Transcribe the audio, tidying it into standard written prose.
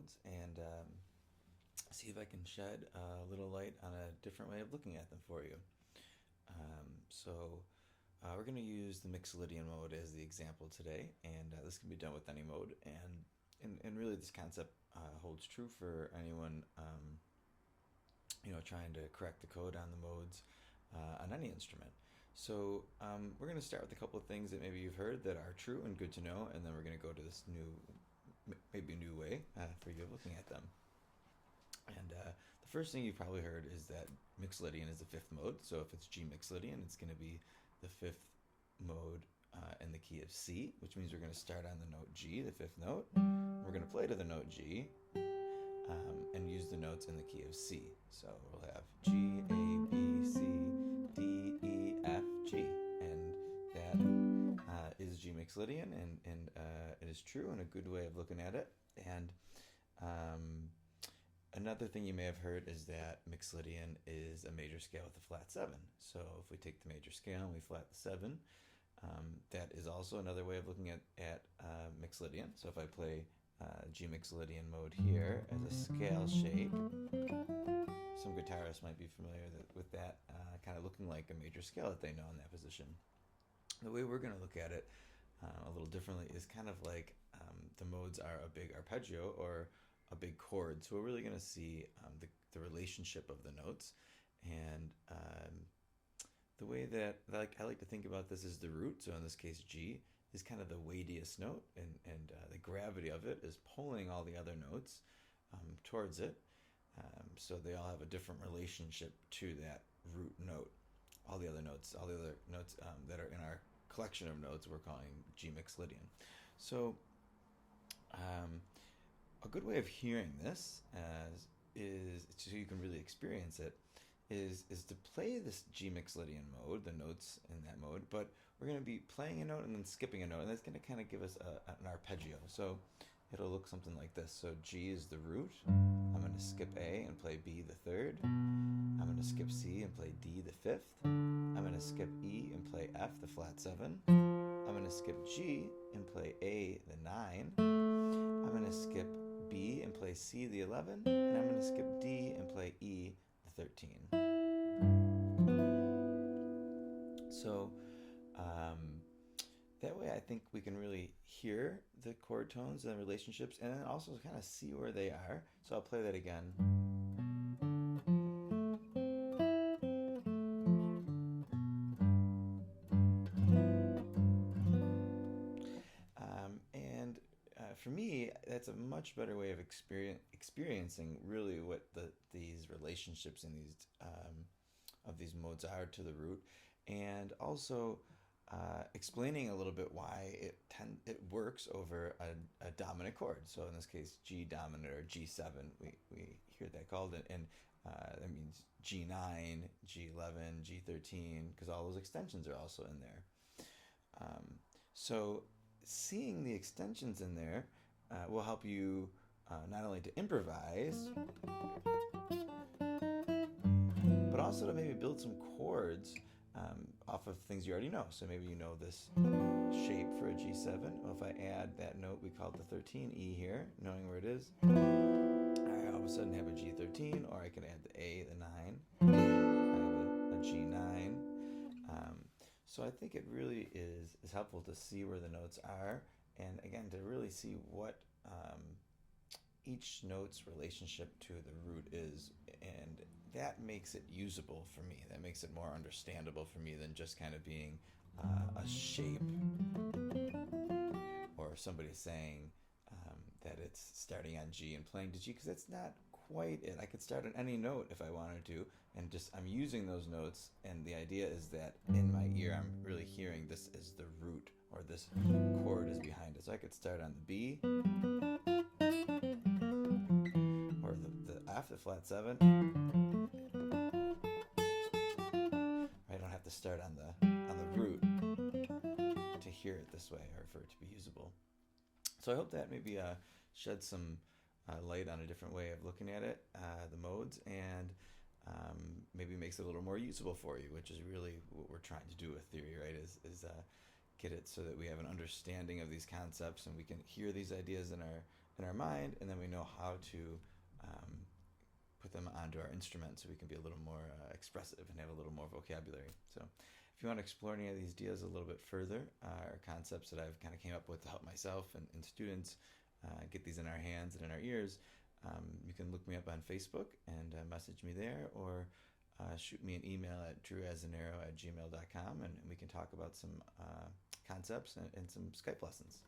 modes and see if I can shed a little light on a different way of looking at them for you. We're going to use the Mixolydian mode as the example today, and this can be done with any mode. And really, this concept holds true for anyone trying to correct the code on the modes on any instrument. So we're going to start with a couple of things that maybe you've heard that are true and good to know, and then we're going to go to this maybe new way for you of looking at them. And the first thing you've probably heard is that Mixolydian is the fifth mode. So if it's G Mixolydian, it's going to be the fifth mode in the key of C, which means we're going to start on the note G, the fifth note. We're going to play to the note G and use the notes in the key of C. So we'll have G, A, B, C, D, E, F, G. And that is G Mixolydian, and it is true and a good way of looking at it. And another thing you may have heard is that Mixolydian is a major scale with a flat 7. So if we take the major scale and we flat the 7, that is also another way of looking at Mixolydian. So if I play G Mixolydian mode here as a scale shape, some guitarists might be familiar with that kind of looking like a major scale that they know in that position. The way we're going to look at it a little differently is kind of like the modes are a big arpeggio or a big chord. So we're really going to see the relationship of the notes. And the way that I like to think about this is the root. So in this case, G is kind of the weightiest note, and the gravity of it is pulling all the other notes towards it. So they all have a different relationship to that root note. All the other notes that are in our collection of notes, we're calling G Mixolydian. So a good way of hearing this is so you can really experience it is to play this G Mixolydian mode, the notes in that mode, but we're going to be playing a note and then skipping a note, and that's going to kind of give us an arpeggio. So it'll look something like this. So G is the root. I'm going to skip A and play B the third. I'm going to skip C and play D the fifth. I'm going to skip E and play F the flat 7. I'm going to skip G and play A the 9. I'm going to skip B and play C the 11. And I'm going to skip D and play E the 13. So that way I think we can really hear the chord tones and the relationships, and then also kind of see where they are. So I'll play that again. For me, that's a much better way of experiencing really what these relationships in these modes are to the root, and also explaining a little bit why it works over a dominant chord. So in this case, G dominant or G7, we hear that called, and that means G9, G11, G13, because all those extensions are also in there. So seeing the extensions in there will help you not only to improvise, but also to maybe build some chords off of things you already know. So maybe you know this shape for a G7. Well, if I add that note, we call it the 13E here, knowing where it is, I all of a sudden have a G13, or I can add the A, the 9, I have a G9. So I think it really is helpful to see where the notes are, and again, to really see what each note's relationship to the root is, and that makes it usable for me. That makes it more understandable for me than just kind of being a shape, or somebody saying that it's starting on G and playing to G, because that's not quite it. I could start on any note if I wanted to, and I'm using those notes, and the idea is that in my ear I'm really hearing this as the root, or this chord is behind it. So I could start on the B, or the F, the flat 7. I don't have to start on the root to hear it this way, or for it to be usable. So I hope that maybe sheds some light on a different way of looking at it, the modes, and maybe makes it a little more usable for you, which is really what we're trying to do with theory, right? Is get it so that we have an understanding of these concepts, and we can hear these ideas in in our mind, and then we know how to um, put them onto our instrument so we can be a little more expressive and have a little more vocabulary. So if you want to explore any of these ideas a little bit further, or concepts that I've kind of came up with to help myself and students get these in our hands and in our ears, you can look me up on Facebook and message me there, or shoot me an email at drewazzinaro@gmail.com, and we can talk about some concepts and some Skype lessons.